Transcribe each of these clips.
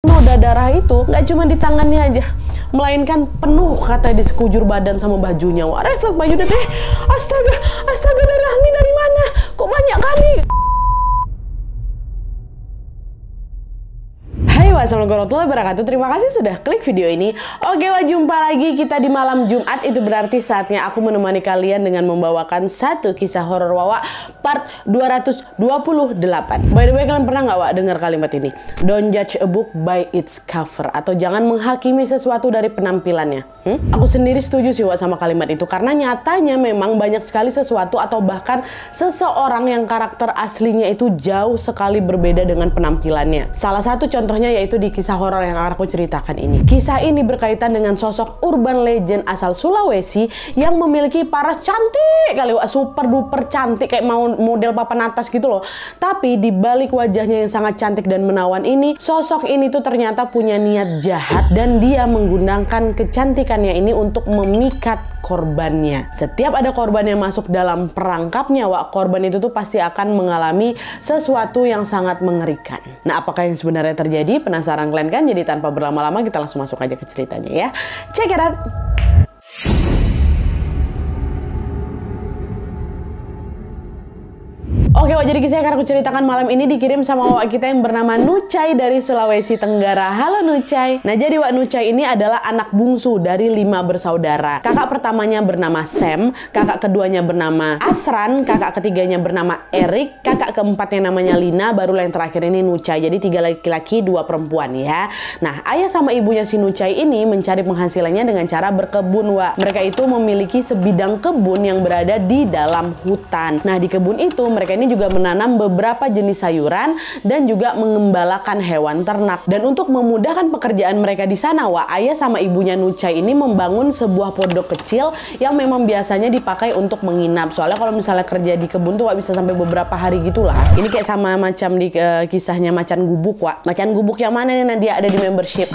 noda darah itu nggak cuma di tangannya aja, melainkan penuh kata di sekujur badan sama bajunya. Wah, refleks baju deh. Astaga, astaga, darah ini dari mana? Kok banyak kali? Hai, wassalamualaikum warahmatullahi wabarakatuh. Terima kasih sudah klik video ini. Oke, jumpa lagi kita di malam Jumat. Itu berarti saatnya aku menemani kalian dengan membawakan satu kisah horor Wawa part 228. By the way, kalian pernah nggak Wak dengar kalimat ini? Don't judge a book by its cover, atau jangan menghakimi sesuatu dari penampilannya. Aku sendiri setuju sih Wak sama kalimat itu, karena nyatanya memang banyak sekali sesuatu atau bahkan seseorang yang karakter aslinya itu jauh sekali berbeda dengan penampilannya. Salah satu contohnya yaitu di kisah horor yang akan aku ceritakan ini. Kisah ini berkaitan dengan sosok urban legend asal Sulawesi yang memiliki paras cantik kali Wak, super duper cantik kayak mau model papan atas gitu loh. Tapi di balik wajahnya yang sangat cantik dan menawan ini, sosok ini tuh ternyata punya niat jahat dan dia menggunakan kecantikannya ini untuk memikat korbannya. Setiap ada korban yang masuk dalam perangkapnya Wak, korban itu tuh pasti akan mengalami sesuatu yang sangat mengerikan. Nah, apakah yang sebenarnya terjadi? Penasaran kalian kan? Jadi tanpa berlama-lama kita langsung masuk aja ke ceritanya ya. Check it out. Oke Wak, jadi kisah yang akan aku ceritakan malam ini dikirim sama Wak kita yang bernama Nucai dari Sulawesi Tenggara. Halo Nucai. Nah, jadi Wak, Nucai ini adalah anak bungsu dari 5 bersaudara. Kakak pertamanya bernama Sam, kakak keduanya bernama Asran, kakak ketiganya bernama Erik, kakak keempatnya namanya Lina, barulah yang terakhir ini Nucai. Jadi 3 laki-laki 2 perempuan ya. Nah, ayah sama ibunya si Nucai ini mencari penghasilannya dengan cara berkebun Wak. Mereka itu memiliki sebidang kebun yang berada di dalam hutan. Nah, di kebun itu mereka ini juga menanam beberapa jenis sayuran dan juga mengembalakan hewan ternak. Dan untuk memudahkan pekerjaan mereka di sana Wak, ayah sama ibunya Nucai ini membangun sebuah pondok kecil yang memang biasanya dipakai untuk menginap. Soalnya kalau misalnya kerja di kebun tuh Wak bisa sampai beberapa hari gitulah. Ini kayak sama macam di kisahnya Macan Gubuk Wak. Macan Gubuk yang mana nih Nadia ada di membership.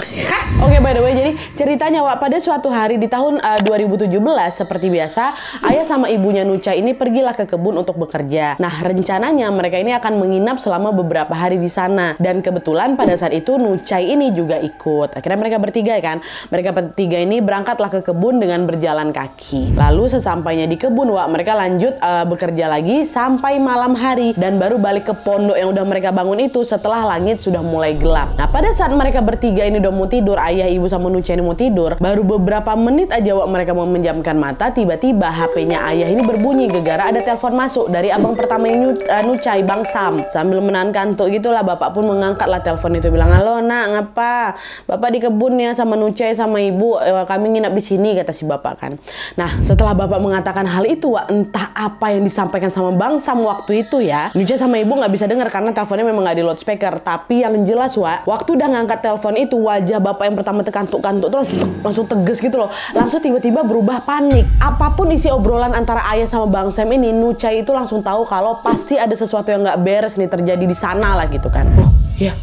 Oke, by the way, jadi ceritanya Wak, pada suatu hari di tahun 2017 seperti biasa, ayah sama ibunya Nucai ini pergilah ke kebun untuk bekerja. Nah, rencananya mereka ini akan menginap selama beberapa hari di sana. Dan kebetulan pada saat itu Nucai ini juga ikut. Akhirnya mereka bertiga kan. Mereka bertiga ini berangkatlah ke kebun dengan berjalan kaki. Lalu sesampainya di kebun Wak, mereka lanjut bekerja lagi sampai malam hari. Dan baru balik ke pondok yang udah mereka bangun itu setelah langit sudah mulai gelap. Nah, pada saat mereka bertiga ini udah mau tidur, ayah, ibu sama Nucai ini mau tidur, baru beberapa menit aja Wak mereka mau menjamkan mata, tiba-tiba HP-nya ayah ini berbunyi gegara ada telepon masuk dari abang pertama yang Nucai, Bang Sam. Sambil menahan kantuk gitulah, bapak pun mengangkatlah telepon itu, bilang, "Halo nak, ngapa? Bapak di kebun ya sama Nucai sama ibu, kami nginap di sini," kata si bapak kan. Nah, setelah bapak mengatakan hal itu Wak, entah apa yang disampaikan sama Bang Sam waktu itu ya, Nucai sama ibu nggak bisa dengar karena teleponnya memang nggak di loudspeaker. Tapi yang jelas Wak, waktu udah ngangkat telepon itu, wajah bapak yang pertama terkantuk-kantuk tuh langsung tegas gitu loh. Langsung tiba-tiba berubah panik. Apapun isi obrolan antara ayah sama Bang Sam ini, Nucai itu langsung tahu kalau pasti ada sesuatu yang nggak beres nih terjadi di sana lah gitu kan. Oh iya,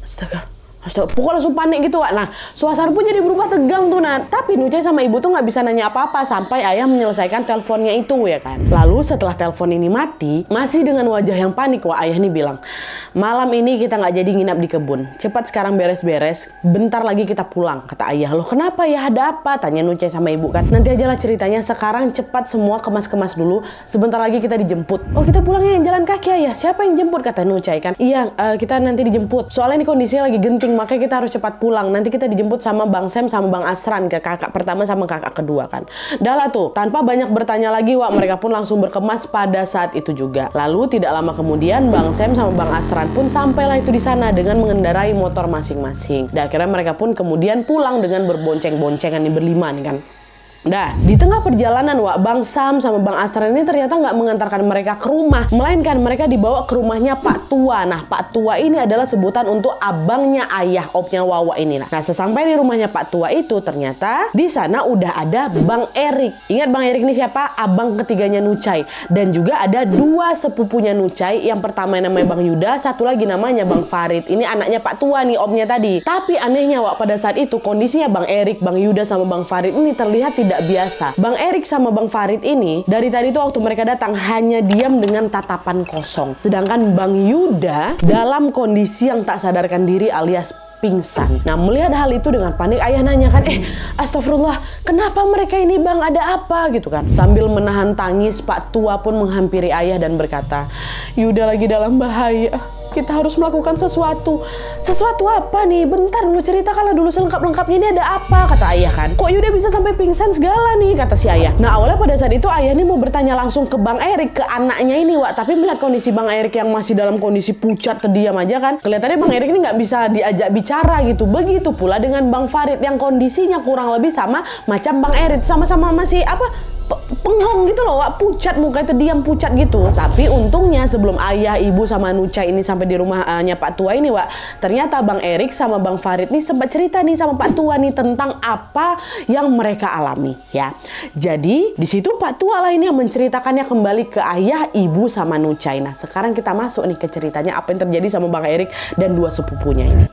astaga. Pokoknya langsung panik gitu Wak. Nah, suasana pun jadi berubah tegang tuh Nat. Tapi Nucai sama ibu tuh nggak bisa nanya apa-apa sampai ayah menyelesaikan teleponnya itu ya kan. Lalu setelah telepon ini mati, masih dengan wajah yang panik Wak, ayah nih bilang, "Malam ini kita nggak jadi nginap di kebun. Cepat sekarang beres-beres, bentar lagi kita pulang," kata ayah. "Loh kenapa ya, ada apa?" tanya Nucai sama ibu kan. "Nanti aja lah ceritanya, sekarang cepat semua kemas-kemas dulu, sebentar lagi kita dijemput." "Oh kita pulangnya jalan kaki ayah, siapa yang jemput?" kata Nucai kan. "Iya, kita nanti dijemput, soalnya ini kondisinya lagi genting, makanya kita harus cepat pulang. Nanti kita dijemput sama Bang Sam sama Bang Asran, ke kakak pertama sama kakak kedua kan." Dah lah tuh, tanpa banyak bertanya lagi Wak, mereka pun langsung berkemas pada saat itu juga. Lalu tidak lama kemudian Bang Sam sama Bang Asran pun sampailah itu di sana dengan mengendarai motor masing-masing. Dan akhirnya mereka pun kemudian pulang dengan berbonceng-boncengan nih berlima nih kan. Nah, di tengah perjalanan Wak, Bang Sam sama Bang Asran ini ternyata nggak mengantarkan mereka ke rumah, melainkan mereka dibawa ke rumahnya Pak Tua. Nah, Pak Tua ini adalah sebutan untuk abangnya ayah, opnya Wawa ini. Nah, sesampai di rumahnya Pak Tua itu ternyata di sana udah ada Bang Erik. Ingat Bang Erik ini siapa? Abang ketiganya Nucai. Dan juga ada 2 sepupunya Nucai. Yang pertama namanya Bang Yuda, satu lagi namanya Bang Farid. Ini anaknya Pak Tua nih, omnya tadi. Tapi anehnya Wak, pada saat itu kondisinya Bang Erik, Bang Yuda sama Bang Farid ini terlihat tidak tidak biasa. Bang Erik sama Bang Farid ini dari tadi tuh waktu mereka datang hanya diam dengan tatapan kosong. Sedangkan Bang Yuda dalam kondisi yang tak sadarkan diri alias pingsan. Nah, melihat hal itu dengan panik, ayah nanya kan, astagfirullah, kenapa mereka ini bang, ada apa gitu kan. Sambil menahan tangis, Pak Tua pun menghampiri ayah dan berkata, Yuda lagi dalam bahaya. Kita harus melakukan sesuatu. Sesuatu apa nih? Bentar dulu, ceritakanlah dulu selengkap-lengkapnya, ini ada apa? Kata ayah kan. Kok Yuda bisa sampai pingsan segala nih? Kata si ayah. Nah, awalnya pada saat itu ayah nih mau bertanya langsung ke Bang Erik, ke anaknya ini, Wak. Tapi melihat kondisi Bang Erik yang masih dalam kondisi pucat, terdiam aja kan. Kelihatannya Bang Erik ini nggak bisa diajak bicara gitu. Begitu pula dengan Bang Farid yang kondisinya kurang lebih sama macam Bang Erik. Sama-sama masih pengong gitu loh, Wak, pucat, muka itu diam pucat gitu. Tapi untungnya sebelum ayah, ibu sama Nucai ini sampai di rumahnya Pak Tua ini, Wak, ternyata Bang Erik sama Bang Farid nih sempat cerita nih sama Pak Tua nih tentang apa yang mereka alami ya. Jadi di situ Pak Tua lah ini yang menceritakannya kembali ke ayah, ibu sama Nucai. Nah, sekarang kita masuk nih ke ceritanya apa yang terjadi sama Bang Erik dan dua sepupunya ini.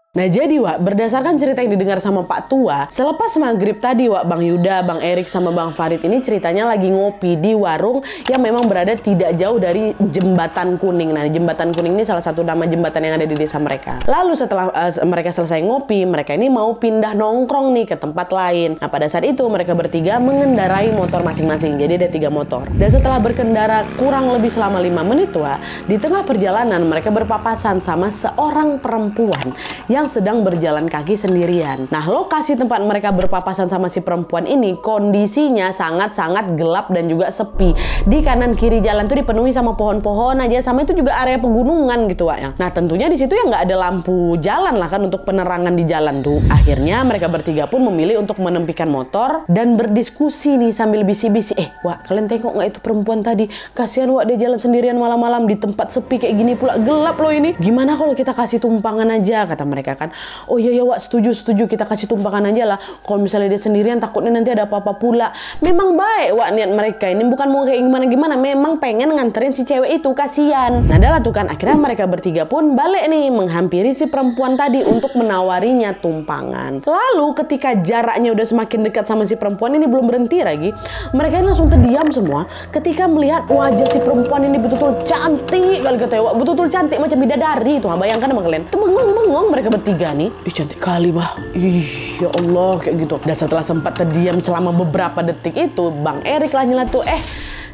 Nah jadi Wak, berdasarkan cerita yang didengar sama Pak Tua, selepas maghrib tadi Wak, Bang Yuda, Bang Erik sama Bang Farid ini ceritanya lagi ngopi di warung yang memang berada tidak jauh dari Jembatan Kuning. Nah, Jembatan Kuning ini salah satu nama jembatan yang ada di desa mereka. Lalu setelah mereka selesai ngopi, mereka ini mau pindah nongkrong nih ke tempat lain. Nah, pada saat itu mereka bertiga mengendarai motor masing-masing. Jadi ada 3 motor. Dan setelah berkendara kurang lebih selama 5 menit Wak, di tengah perjalanan mereka berpapasan sama seorang perempuan yang sedang berjalan kaki sendirian. Nah, lokasi tempat mereka berpapasan sama si perempuan ini kondisinya sangat-sangat gelap dan juga sepi. Di kanan kiri jalan tuh dipenuhi sama pohon-pohon aja, sama itu juga area pegunungan gitu, Wak ya. Nah, tentunya di situ ya nggak ada lampu jalan lah kan untuk penerangan di jalan tuh. Akhirnya mereka bertiga pun memilih untuk menempikan motor dan berdiskusi nih sambil bisi-bisi. Wak, kalian tengok nggak itu perempuan tadi? Kasihan Wak, dia jalan sendirian malam-malam di tempat sepi kayak gini pula, gelap loh ini. Gimana kalau kita kasih tumpangan aja, kata mereka kan. Oh iya Wak, setuju, kita kasih tumpangan aja lah. Kalau misalnya dia sendirian takutnya nanti ada apa-apa pula. Memang baik Wak niat mereka ini, bukan mau kayak gimana-gimana, memang pengen nganterin si cewek itu, kasihan. Nah adalah tuh kan, akhirnya mereka bertiga pun balik nih menghampiri si perempuan tadi untuk menawarinya tumpangan. Lalu ketika jaraknya udah semakin dekat sama si perempuan ini belum berhenti lagi, mereka ini langsung terdiam semua ketika melihat wajah si perempuan ini betul-betul cantik kali kata Wak, betul-betul cantik macam bidadari itu. Bayangkan sama kalian, tuh bengong mereka bertiga nih. Ih, cantik kali bah. Ih, ya Allah, kayak gitu. Dan setelah sempat terdiam selama beberapa detik itu, Bang Erik lah nyeletuk,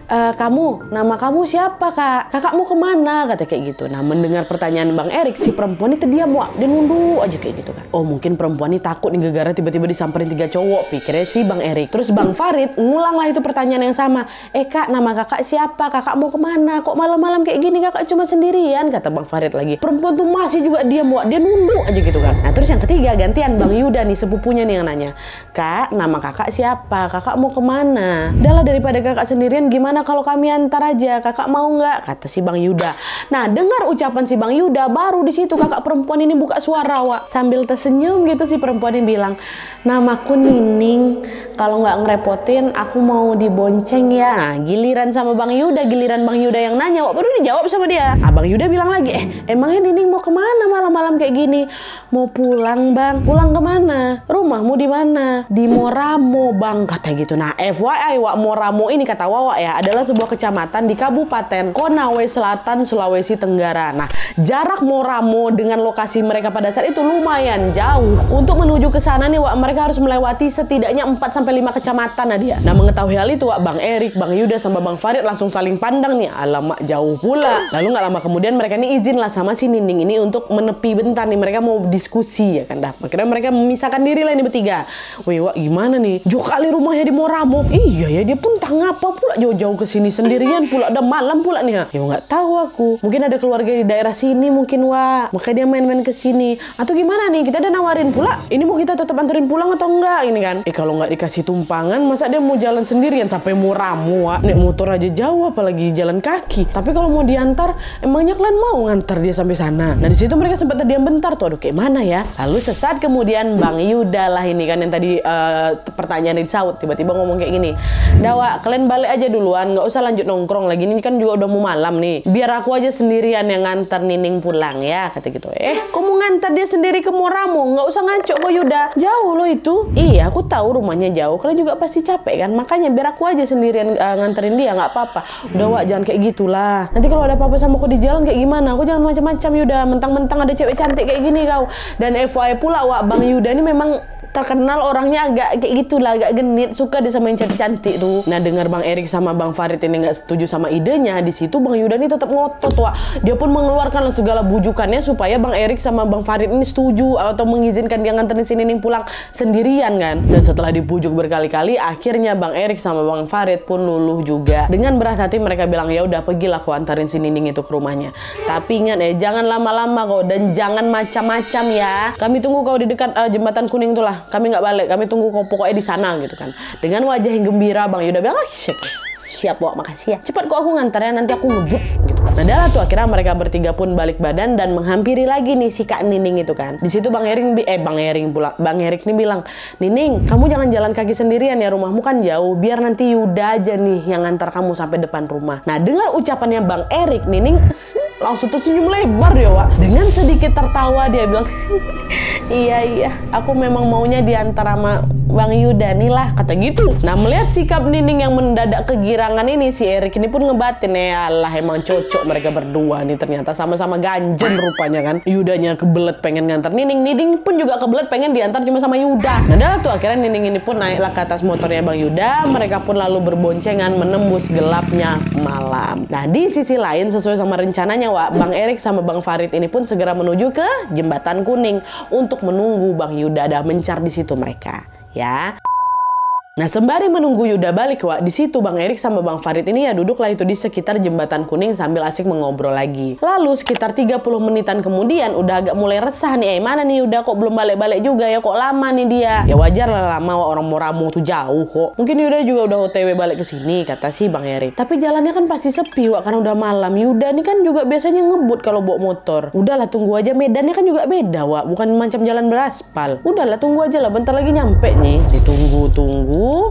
kamu, nama kamu siapa kak? Kakakmu kemana? Kata kayak gitu. Nah, mendengar pertanyaan Bang Erik, si perempuan ini terdiam Wak, dia nunduk aja kayak gitu kan. Oh, mungkin perempuan ini takut nih gara-gara tiba-tiba disamperin 3 cowok, pikirnya si Bang Erik. Terus Bang Farid ngulang lah itu pertanyaan yang sama. Kak, nama kakak siapa? Kakak mau kemana? Kok malam-malam kayak gini kakak cuma sendirian? Kata Bang Farid lagi. Perempuan tuh masih juga diam Wak, dia nunduk aja gitu kan. Nah, terus yang ketiga gantian Bang Yuda nih, sepupunya nih yang nanya. Kak, nama kakak siapa? Kakak mau kemana? Udahlah, daripada kakak sendirian, gimana kalau kami antar aja, kakak mau nggak? Kata si Bang Yuda. Nah, dengar ucapan si Bang Yuda, baru di situ kakak perempuan ini buka suara Wak, sambil tersenyum gitu. Si perempuan ini bilang, namaku Nining, kalau nggak ngerepotin aku mau dibonceng ya. Nah, giliran sama Bang Yuda, giliran Bang Yuda yang nanya Wak, baru dijawab sama dia. Bang Yuda bilang lagi, emangnya Nining mau kemana malam-malam kayak gini? Mau pulang Bang. Pulang kemana? Rumahmu di mana? Di Moramo Bang, kata gitu. Nah, FYI Wak, Moramo ini kata Wawa ya adalah sebuah kecamatan di Kabupaten Konawe Selatan, Sulawesi Tenggara. Nah, jarak Moramo dengan lokasi mereka pada saat itu lumayan jauh. Untuk menuju ke sana nih Wak, mereka harus melewati setidaknya 4-5 kecamatan Nadia. Nah, mengetahui hal itu Wak, Bang Erik, Bang Yuda sama Bang Farid langsung saling pandang nih. Alamak, jauh pula. Lalu nggak lama kemudian mereka ini izin lah sama si Nining ini untuk menepi bentar nih. Mereka mau diskusi ya kan dah. Akhirnya mereka memisahkan diri lah ini bertiga. Wih Wak, gimana nih? Jauh kali rumahnya di Moramo. Iya ya, dia pun tak ngapa pula jauh-jauh ke sini sendirian pula, udah malam pula nih. Ya nggak tahu aku. Mungkin ada keluarga di daerah sini mungkin Wak, makanya dia main-main ke sini. Atau gimana nih? Kita udah nawarin pula. Ini mau kita tetap anterin pulang atau enggak ini kan? Kalau nggak dikasih tumpangan, masa dia mau jalan sendirian sampai Moramo Wak? Naik motor aja jauh, apalagi jalan kaki. Tapi kalau mau diantar, emangnya kalian mau ngantar dia sampai sana? Nah, di situ mereka sempat terdiam diam bentar tuh, aduh kayak mana ya. Lalu sesaat kemudian Bang Yuda lah ini kan yang tadi pertanyaan disaut, tiba-tiba ngomong kayak gini, Dawa kalian balik aja duluan, nggak usah lanjut nongkrong lagi, ini kan juga udah mau malam nih, biar aku aja sendirian yang nganter Nining pulang ya, kata gitu. Kok mau nganter dia sendiri ke Moramo? Nggak usah ngancok kok Yuda, jauh loh itu. Iya aku tahu rumahnya jauh, kalian juga pasti capek kan, makanya biar aku aja sendirian nganterin dia, nggak apa-apa. Udah Wak, jangan kayak gitulah, nanti kalau ada apa-apa sama aku di jalan kayak gimana, aku jangan macam-macam Yuda, mentang-mentang ada cewek cantik kayak gini kau. Dan FYI pula Wak, Bang Yuda ini memang terkenal orangnya agak kayak gitulah, agak genit, suka dia sama yang cantik-cantik tuh. Nah dengar Bang Erik sama Bang Farid ini nggak setuju sama idenya, di situ Bang Yuda ini tetap ngotot Wak. Dia pun mengeluarkan segala bujukannya supaya Bang Erik sama Bang Farid ini setuju atau mengizinkan dia nganterin si Nining pulang sendirian kan. Dan setelah dibujuk berkali-kali, akhirnya Bang Erik sama Bang Farid pun luluh juga. Dengan berat hati mereka bilang, ya udah pergilah kau antarin si Nining itu ke rumahnya. Tapi ingat jangan lama-lama kok, dan jangan macam-macam ya. Kami tunggu kau di dekat jembatan kuning itulah. Kami nggak balik, kami tunggu kau pokoknya di sana gitu kan. Dengan wajah yang gembira Bang Yuda bilang, siap Wak, makasih ya. Cepat kok aku ngantar ya, nanti aku ngebut gitu. Nah dah tuh akhirnya mereka bertiga pun balik badan dan menghampiri lagi nih si Kak Nining itu kan. Di situ Bang Erik nih bilang, Nining, kamu jangan jalan kaki sendirian ya, rumahmu kan jauh. Biar nanti Yuda aja nih yang ngantar kamu sampai depan rumah. Nah dengar ucapannya Bang Erik, Nining langsung tersenyum lebar ya Wak. Dengan sedikit tertawa dia bilang, iya aku memang maunya diantar sama Bang Yuda nih lah, kata gitu. Nah melihat sikap Nining yang mendadak kegirangan ini, si Erik ini pun ngebatin, ya Allah emang cocok mereka berdua nih, ternyata sama-sama ganjen rupanya kan. Yudanya kebelet pengen ngantar Nining, Nining pun juga kebelet pengen diantar cuma sama Yuda. Nah dah tuh akhirnya Nining ini pun naiklah ke atas motornya Bang Yuda, mereka pun lalu berboncengan menembus gelapnya malam. Nah di sisi lain sesuai sama rencananya Wak, Bang Erik sama Bang Farid ini pun segera menuju ke jembatan kuning untuk menunggu Bang Yuda ada mencar di situ mereka ya. Nah sembari menunggu Yuda balik Wak, di situ Bang Erik sama Bang Farid ini ya duduklah itu di sekitar jembatan kuning sambil asik mengobrol lagi. Lalu sekitar 30 menitan kemudian udah agak mulai resah nih, mana nih Yuda kok belum balik-balik juga ya, kok lama nih dia. Ya wajar lah lama Wak, orang Moramo tuh jauh kok. Mungkin Yuda juga udah OTW balik ke sini, kata si Bang Erik. Tapi jalannya kan pasti sepi Wak, karena udah malam. Yuda nih kan juga biasanya ngebut kalau bawa motor. Udahlah tunggu aja, medannya kan juga beda Wak, bukan macam jalan beraspal. Udahlah tunggu aja lah, bentar lagi nyampe nih. Ditunggu.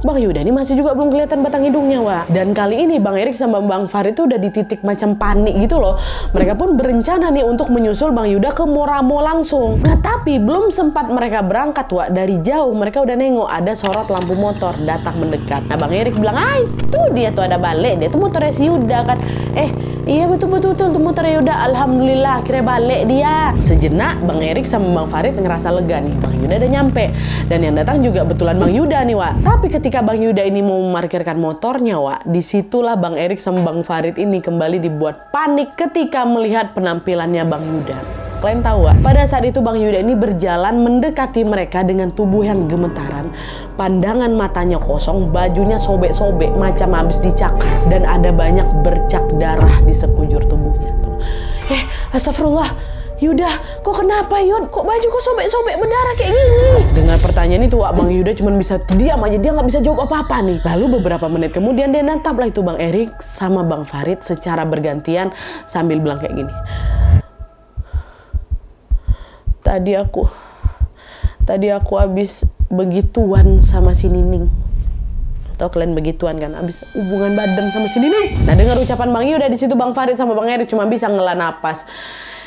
Bang Yuda ini masih juga belum kelihatan batang hidungnya Wak. Dan kali ini Bang Erik sama Bang Farid tuh udah di titik macam panik gitu loh. Mereka pun berencana nih untuk menyusul Bang Yuda ke Moramo langsung. Nah tapi belum sempat mereka berangkat Wak, dari jauh mereka udah nengok ada sorot lampu motor datang mendekat. Nah Bang Erik bilang, itu dia tuh ada balik, dia tuh motornya si Yuda kan. Iya betul tuh motornya Yuda, alhamdulillah akhirnya balik dia. Sejenak Bang Erik sama Bang Farid ngerasa lega nih, Bang Yuda udah nyampe. Dan yang datang juga betulan Bang Yuda nih Wak. Tapi ketika Bang Yuda ini mau memarkirkan motornya Wak, disitulah Bang Erik sama Bang Farid ini kembali dibuat panik ketika melihat penampilannya Bang Yuda. Kalian tahu Wak, pada saat itu Bang Yuda ini berjalan mendekati mereka dengan tubuh yang gemetaran, pandangan matanya kosong, bajunya sobek-sobek macam habis dicakar, dan ada banyak bercak darah di sekujur tubuhnya. Astagfirullah, Yuda, kok kenapa Yud? Kok baju kok sobek-sobek berdarah kayak gini? Dengan pertanyaan itu Wak, Bang Yuda cuma bisa diam aja, dia nggak bisa jawab apa-apa nih. Lalu beberapa menit kemudian dia nataplah itu Bang Erik sama Bang Farid secara bergantian sambil bilang kayak gini. Tadi aku habis begituan sama si Nining. Atau kalian begituan kan, habis hubungan badan sama si Nining. Nah dengar ucapan Bang Yuda di situ Bang Farid sama Bang Erik cuma bisa ngela napas.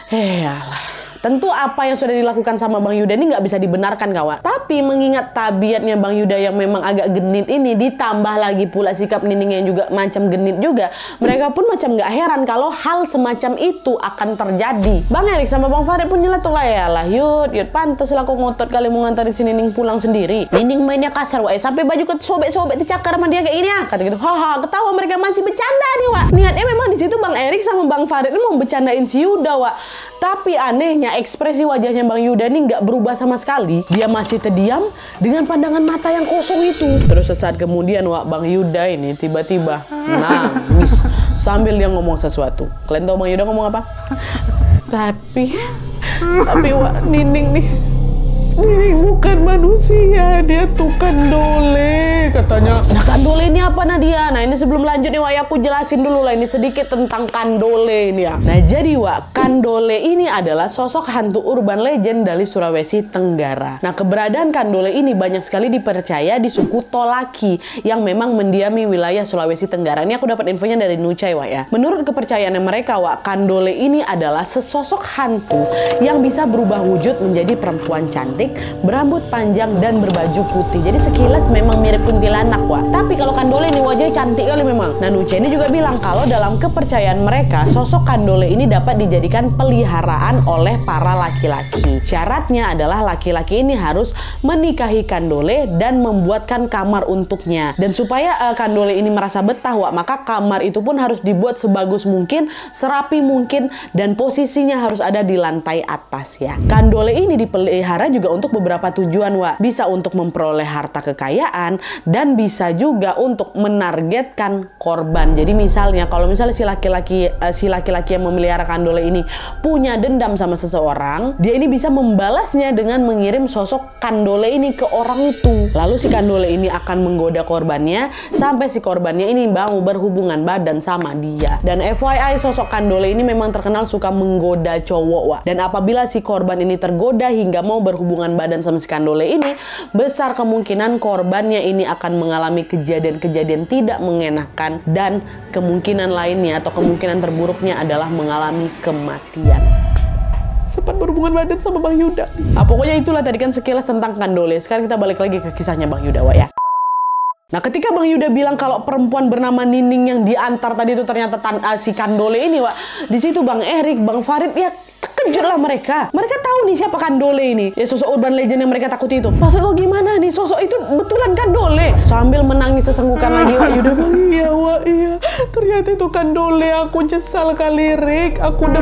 Alah. Tentu apa yang sudah dilakukan sama Bang Yuda ini nggak bisa dibenarkan kawan. Tapi mengingat tabiatnya Bang Yuda yang memang agak genit ini, ditambah lagi pula sikap Nining yang juga macam genit juga, mereka pun macam nggak heran kalau hal semacam itu akan terjadi. Bang Erik sama Bang Farid pun nyeletuk lah, ya lah Yud pantes lah kok ngotot kali mau ngantarin si Nining pulang sendiri. Nining mainnya kasar Wak, sampai baju sobek-sobek dicakar sama dia kayak gini ya, kata gitu. Haha, ketawa mereka masih bercanda nih Wak. Niatnya memang di situ Bang Erik sama Bang Farid ini mau bercandain si Yuda Wak. Tapi anehnya ekspresi wajahnya Bang Yuda ini nggak berubah sama sekali. Dia masih terdiam dengan pandangan mata yang kosong itu. Terus sesaat kemudian Wak, Bang Yuda ini tiba-tiba nangis sambil dia ngomong sesuatu. Kalian tahu Bang Yuda ngomong apa? Tapi Wak, Nining nih Nining bukan manusia, dia tuh kandole katanya. Nah kandole ini apa Nadia? Nah ini sebelum lanjut nih Wak, aku jelasin dulu lah ini sedikit tentang kandole ini ya. Nah jadi Wak, kandole ini adalah sosok hantu urban legend dari Sulawesi Tenggara. Nah keberadaan kandole ini banyak sekali dipercaya di suku Tolaki yang memang mendiami wilayah Sulawesi Tenggara. Ini aku dapat infonya dari Nucai Wak ya. Menurut kepercayaan mereka Wak, kandole ini adalah sesosok hantu yang bisa berubah wujud menjadi perempuan cantik, berambut panjang dan berbaju putih. Jadi sekilas memang mirip kuntilanak Wak. Tapi kalau kandole ini wajahnya cantik kali memang. Nah Nucai ini juga bilang kalau dalam kepercayaan mereka sosok kandole ini dapat dijadikan peliharaan oleh para laki-laki. Syaratnya adalah laki-laki ini harus menikahi kandole dan membuatkan kamar untuknya. Dan supaya kandole ini merasa betah Wak, maka kamar itu pun harus dibuat sebagus mungkin, serapi mungkin, dan posisinya harus ada di lantai atas ya. Kandole ini dipelihara juga untuk beberapa tujuan Wak. Bisa untuk memperoleh harta kekayaan dan bisa juga untuk menargetkan korban. Jadi misalnya kalau misalnya si laki-laki yang memelihara kandole ini punya dendam sama seseorang, dia ini bisa membalasnya dengan mengirim sosok kandole ini ke orang itu. Lalu si kandole ini akan menggoda korbannya sampai si korbannya ini mau berhubungan badan sama dia. Dan FYI, sosok kandole ini memang terkenal suka menggoda cowok Wak. Dan apabila si korban ini tergoda hingga mau berhubungan badan sama si kandole ini, besar kemungkinan korbannya ini akan mengalami kejadian-kejadian tidak mengenakan, dan kemungkinan lainnya atau kemungkinan terburuknya adalah mengalami kematian. Sempat berhubungan badan sama Bang Yuda. Nah pokoknya itulah tadi kan sekilas tentang kandole. Sekarang kita balik lagi ke kisahnya Bang Yuda Wak ya. Nah ketika Bang Yuda bilang kalau perempuan bernama Nining yang diantar tadi itu ternyata si kandole ini Wak, di situ Bang Erik, Bang Farid ya terkejut lah mereka. Mereka tahu nih siapa kandole ini. Ya sosok urban legend yang mereka takuti itu. Maksud kau gimana nih? Sosok itu betulan kandole. Sambil menangis sesenggukan lagi Wak Yuda bilang, iya Wak, iya. Ternyata itu kandole. Aku nyesal kali Rik. Aku udah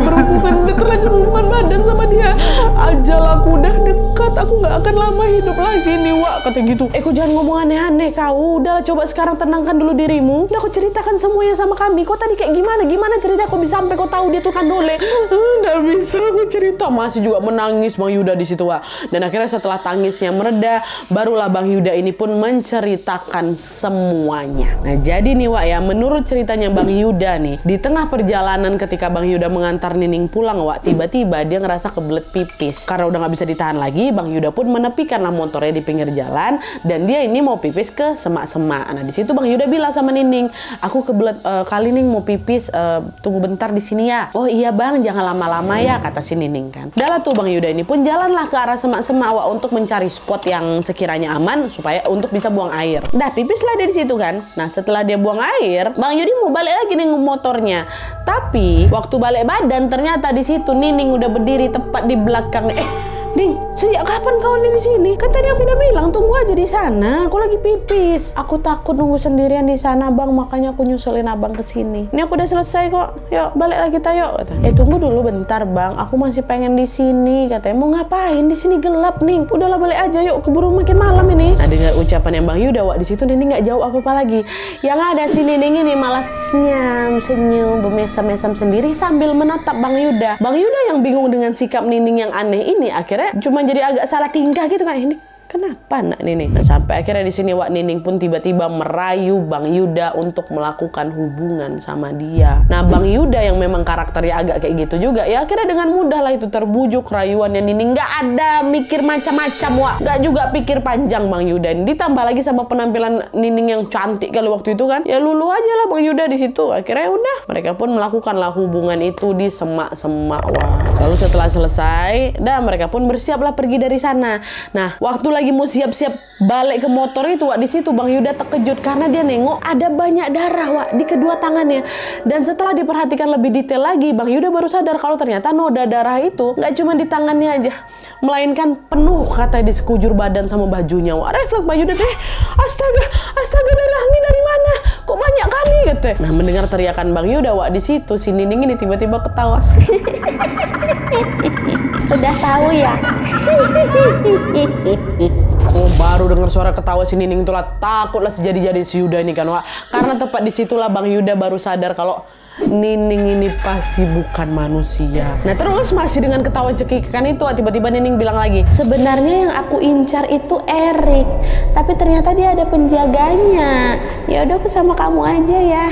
terlanjur berhubungan badan sama dia. Ajal aku udah dekat. Aku gak akan lama hidup lagi nih Wak. Kata gitu. Kau jangan ngomong aneh-aneh kau. Udahlah coba sekarang tenangkan dulu dirimu. Udah aku ceritakan semuanya sama kami. Kau tadi kayak gimana? Gimana cerita kau bisa sampai kau tahu dia tuh kandole? Nggak bisa aku cerita. Masih juga menangis Bang Yuda di situ Wak. Dan akhirnya setelah tangisnya mereda, barulah Bang Yuda ini pun menceritakan semuanya. Nah jadi nih Wak ya, menurut ceritanya Bang Yuda nih, di tengah perjalanan ketika Bang Yuda mengantar Nining pulang Wak, tiba-tiba dia ngerasa kebelet pipis. Karena udah nggak bisa ditahan lagi, Bang Yuda pun menepikanlah motornya di pinggir jalan dan dia ini mau pipis ke semak-semak. Nah di situ Bang Yuda bilang sama Nining, aku kebelet kali Ning mau pipis, tunggu bentar di sini ya. Oh iya Bang, jangan lama-lama ya, kata si Nining kan. Dalam tuh Bang Yuda ini pun jalanlah ke arah semak-semak Wak untuk mencari spot yang sekiranya aman supaya untuk bisa buang air. Dah pipislah dari situ kan. Nah setelah dia buang air, Bang Yudi mau balik lagi nih motornya. Tapi waktu balik badan ternyata di situ Nining udah berdiri tepat di belakang. Ning, sejak kapan kau ini di sini? Kan tadi aku udah bilang tunggu aja di sana. Aku lagi pipis. Aku takut nunggu sendirian di sana, Bang. Makanya aku nyusulin Abang ke sini. Ini aku udah selesai kok. Yuk, balik lagi kita yuk. Kata. Tunggu dulu bentar, Bang. Aku masih pengen di sini. Katanya mau ngapain? Di sini gelap, Ning. Udahlah balik aja yuk. Keburu makin malam ini. Nah, dengar ucapan yang Bang Yuda, Wak, di situ Nining nggak jawab apa-apa lagi. Yang ada si Nining ini malah senyum, bermesam-mesam sendiri sambil menatap Bang Yuda. Bang Yuda yang bingung dengan sikap Nining yang aneh ini akhirnya cuma jadi agak salah tingkah gitu kan. Ini kenapa nak Nining? Nah, sampai akhirnya di sini Wak, Nining pun tiba-tiba merayu Bang Yuda untuk melakukan hubungan sama dia. Nah Bang Yuda yang memang karakternya agak kayak gitu juga ya, akhirnya dengan mudah lah itu terbujuk rayuannya Nining. Nggak ada mikir macam-macam Wak, nggak juga pikir panjang Bang Yuda. Ditambah lagi sama penampilan Nining yang cantik kali waktu itu kan, ya lulu aja lah Bang Yuda di situ. Akhirnya udah mereka pun melakukanlah hubungan itu di semak-semak Wak. Lalu setelah selesai, mereka pun bersiaplah pergi dari sana. Nah waktu lagi mau siap-siap balik ke motor itu Wak, di situ Bang Yuda terkejut karena dia nengok ada banyak darah Wak di kedua tangannya. Dan setelah diperhatikan lebih detail lagi, Bang Yuda baru sadar kalau ternyata noda darah itu nggak cuma di tangannya aja, melainkan penuh katanya di sekujur badan sama bajunya Wak. Refleks Bang Yuda tuh, astaga darah ini dari mana? Kok banyak kali katanya. Nah mendengar teriakan Bang Yuda Wak, di situ si Nining ini tiba-tiba ketawa. Udah tahu ya? Oh, baru dengar suara ketawa si Nining itulah takutlah sejadi-jadi si Yuda ini kan Wak. Karena tepat disitulah Bang Yuda baru sadar kalau Nining ini pasti bukan manusia. Nah terus masih dengan ketawa cekikan itu, tiba-tiba Nining bilang lagi, sebenarnya yang aku incar itu Erik, tapi ternyata dia ada penjaganya. Ya udah aku sama kamu aja ya.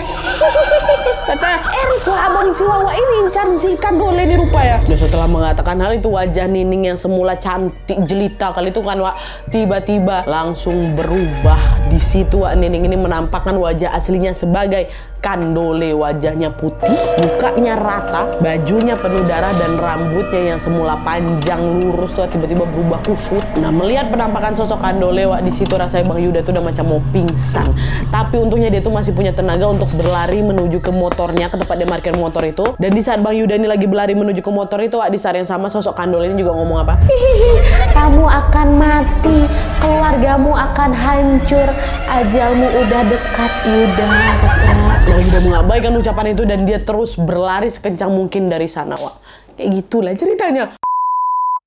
Kata Erik, wah abang Chihuahua ini incar si Kandole nih rupanya. Dan setelah mengatakan hal itu, wajah Nining yang semula cantik jelita kali itu kan Wak, tiba-tiba langsung berubah. Di situ Wak, Nining ini menampakkan wajah aslinya sebagai Kandole. Wajahnya putih, mukanya rata, bajunya penuh darah, dan rambutnya yang semula panjang lurus tuh tiba-tiba berubah kusut. Nah melihat penampakan sosok Kandole Wak, di situ rasanya Bang Yuda tuh udah macam mau pingsan. Tapi untungnya dia tuh masih punya tenaga untuk berlari menuju ke motornya, ke tempat dia parkir motor itu. Dan di saat Bang Yuda ini lagi berlari menuju ke motor itu Wak, di saat yang sama sosok Kandole ini juga ngomong apa? Hihihi, kamu akan mati, keluargamu akan hancur, ajalmu udah dekat Yuda, kata. Bang Yuda mengabaikan ucapan itu dan dia terus berlari sekencang mungkin dari sana Wak. Kayak gitulah ceritanya.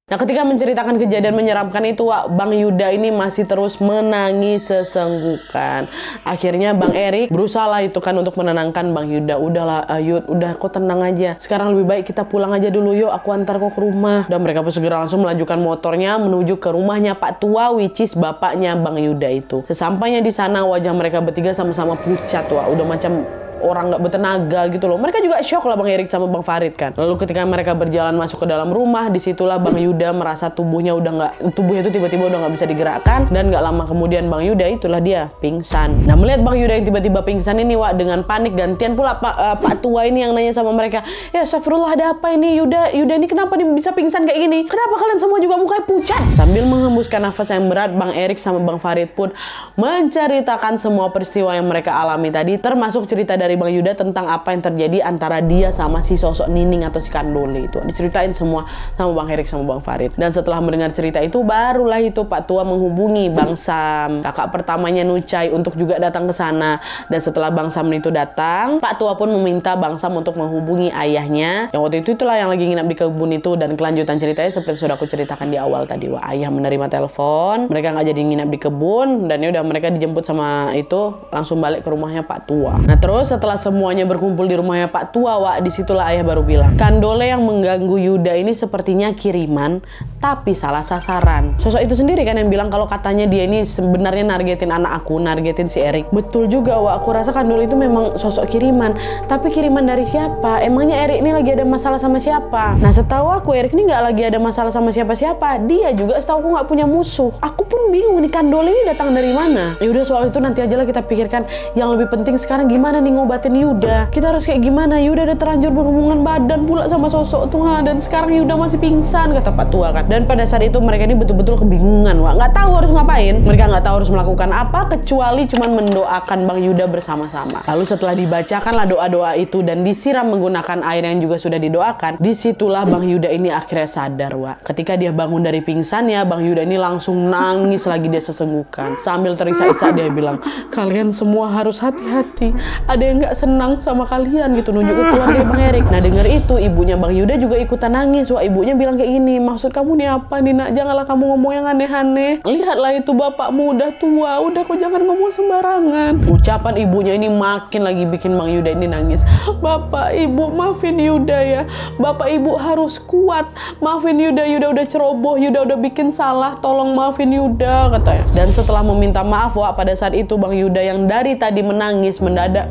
Nah ketika menceritakan kejadian menyeramkan itu Wak, Bang Yuda ini masih terus menangis sesenggukan. Akhirnya Bang Erik berusaha lah itu kan untuk menenangkan Bang Yuda. Udahlah Yud, udah kau tenang aja. Sekarang lebih baik kita pulang aja dulu yuk, aku antar kau ke rumah. Dan mereka pun segera langsung melanjutkan motornya menuju ke rumahnya Pak Tua, which is bapaknya Bang Yuda itu. Sesampainya di sana wajah mereka bertiga sama-sama pucat Wak, udah macam orang nggak bertenaga gitu loh. Mereka juga shock lah Bang Erik sama Bang Farid kan. Lalu ketika mereka berjalan masuk ke dalam rumah, disitulah Bang Yuda merasa tubuhnya itu tiba-tiba udah nggak bisa digerakkan, dan nggak lama kemudian Bang Yuda itulah dia pingsan. Nah melihat Bang Yuda yang tiba-tiba pingsan ini Wak, dengan panik gantian pula Pak Tua ini yang nanya sama mereka, ya astagfirullah ada apa ini Yuda ini kenapa dia bisa pingsan kayak gini? Kenapa kalian semua juga mukanya pucat? Sambil menghembuskan nafas yang berat, Bang Erik sama Bang Farid pun menceritakan semua peristiwa yang mereka alami tadi, termasuk cerita dari Bang Yuda tentang apa yang terjadi antara dia sama si sosok Nining atau si Kandole itu. Diceritain semua sama Bang Erik sama Bang Farid. Dan setelah mendengar cerita itu, barulah itu Pak Tua menghubungi Bang Sam, kakak pertamanya Nucai, untuk juga datang ke sana. Dan setelah Bang Sam itu datang, Pak Tua pun meminta Bang Sam untuk menghubungi ayahnya, yang waktu itu itulah yang lagi nginap di kebun itu. Dan kelanjutan ceritanya seperti sudah aku ceritakan di awal tadi. Wah, ayah menerima telepon, mereka nggak jadi nginap di kebun, dan ya udah mereka dijemput sama itu langsung balik ke rumahnya Pak Tua. Nah terus setelah semuanya berkumpul di rumahnya Pak Tua Wak, disitulah ayah baru bilang, Kandole yang mengganggu Yuda ini sepertinya kiriman, tapi salah sasaran. Sosok itu sendiri kan yang bilang kalau katanya dia ini sebenarnya nargetin anak aku, nargetin si Erik. Betul juga Wak, aku rasa Kandole itu memang sosok kiriman. Tapi kiriman dari siapa? Emangnya Erik ini lagi ada masalah sama siapa? Nah setahu aku Erik ini nggak lagi ada masalah sama siapa-siapa. Dia juga setahu aku nggak punya musuh. Aku pun bingung nih Kandole ini datang dari mana. Ya udah soal itu nanti aja lah kita pikirkan. Yang lebih penting sekarang gimana nih ngobatin Yuda. Kita harus kayak gimana? Yuda udah terlanjur berhubungan badan pula sama sosok tuh, dan sekarang Yuda masih pingsan, kata Pak Tua kan. Dan pada saat itu mereka ini betul-betul kebingungan Wak, nggak tahu harus ngapain. Mereka nggak tahu harus melakukan apa kecuali cuman mendoakan Bang Yuda bersama-sama. Lalu setelah dibacakanlah doa-doa itu dan disiram menggunakan air yang juga sudah didoakan, disitulah Bang Yuda ini akhirnya sadar Wak. Ketika dia bangun dari pingsannya, Bang Yuda ini langsung nangis lagi dia sesenggukan. Sambil terisak-isak dia bilang, kalian semua harus hati-hati. Ada yang nggak senang sama kalian gitu, nunjuk ke keluarga Bang Erik. Nah denger itu ibunya Bang Yuda juga ikutan nangis. Wah, ibunya bilang kayak gini, maksud kamu nih apa nih nak? Janganlah kamu ngomong yang aneh-aneh. Lihatlah itu bapakmu udah tua, udah kok jangan ngomong sembarangan. Ucapan ibunya ini makin lagi bikin Bang Yuda ini nangis. Bapak ibu maafin Yuda ya, bapak ibu harus kuat, maafin Yuda, Yuda udah ceroboh, Yuda udah bikin salah, tolong maafin Yuda, katanya. Dan setelah meminta maaf Wak, pada saat itu Bang Yuda yang dari tadi menangis mendadak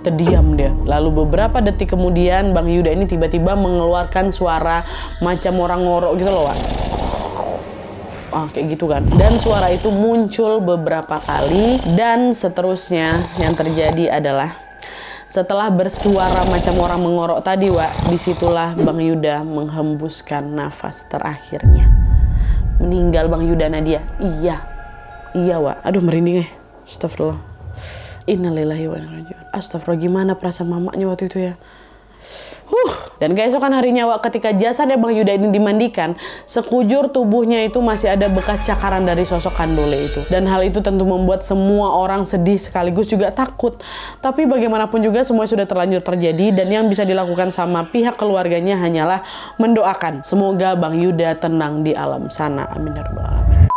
terdiam dia. Lalu beberapa detik kemudian Bang Yuda ini tiba-tiba mengeluarkan suara macam orang ngorok gitu loh Wak. Kayak gitu kan. Dan suara itu muncul beberapa kali, dan seterusnya yang terjadi adalah setelah bersuara macam orang mengorok tadi Wak, disitulah Bang Yuda menghembuskan nafas terakhirnya. Meninggal Bang Yuda Nadia. Iya Wak. Aduh merinding Astagfirullah. Innalillahi wa inna ilaihi raji'un. Astagfirullah, gimana perasaan mamanya waktu itu ya. Dan keesokan harinya Wak, ketika jasadnya Bang Yuda ini dimandikan, sekujur tubuhnya itu masih ada bekas cakaran dari sosok Kandole itu. Dan hal itu tentu membuat semua orang sedih sekaligus juga takut. Tapi bagaimanapun juga semua sudah terlanjur terjadi, dan yang bisa dilakukan sama pihak keluarganya hanyalah mendoakan semoga Bang Yuda tenang di alam sana. Amin ya rabbal alamin.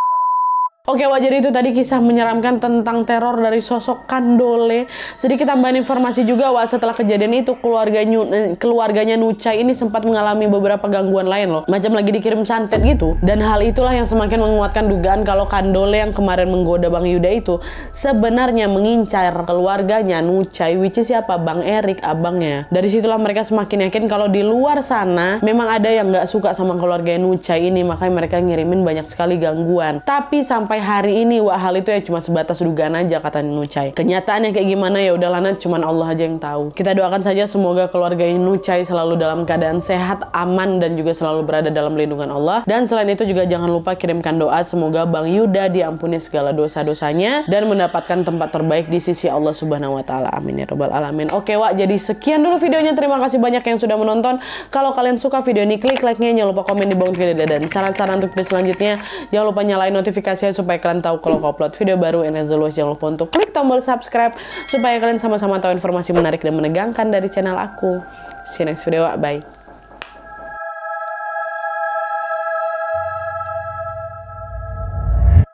Oke Wak, jadi itu tadi kisah menyeramkan tentang teror dari sosok Kandole. Sedikit tambahan informasi juga Wak, setelah kejadian itu keluarganya Nuchai ini sempat mengalami beberapa gangguan lain loh. Macam lagi dikirim santet gitu. Dan hal itulah yang semakin menguatkan dugaan kalau Kandole yang kemarin menggoda Bang Yuda itu sebenarnya mengincar keluarganya Nuchai, which is siapa? Bang Erik, abangnya. Dari situlah mereka semakin yakin kalau di luar sana memang ada yang nggak suka sama keluarga Nuchai ini, makanya mereka ngirimin banyak sekali gangguan. Tapi sampai hari ini Wak, hal itu ya cuma sebatas dugaan aja kata Nuchai. Kenyataannya kayak gimana ya udahlah, cuman Allah aja yang tahu. Kita doakan saja semoga keluarga Nuchai selalu dalam keadaan sehat, aman, dan juga selalu berada dalam lindungan Allah. Dan selain itu juga jangan lupa kirimkan doa semoga Bang Yuda diampuni segala dosa-dosanya dan mendapatkan tempat terbaik di sisi Allah Subhanahu wa taala. Amin ya robbal alamin. Oke Wak, jadi sekian dulu videonya. Terima kasih banyak yang sudah menonton. Kalau kalian suka video ini, klik like-nya, jangan lupa komen di bawah video dan saran-saran untuk video selanjutnya. Jangan lupa nyalain notifikasinya supaya kalian tahu kalau aku upload video baru. And as always, jangan lupa untuk klik tombol subscribe supaya kalian sama-sama tahu informasi menarik dan menegangkan dari channel aku. See you next video, bye.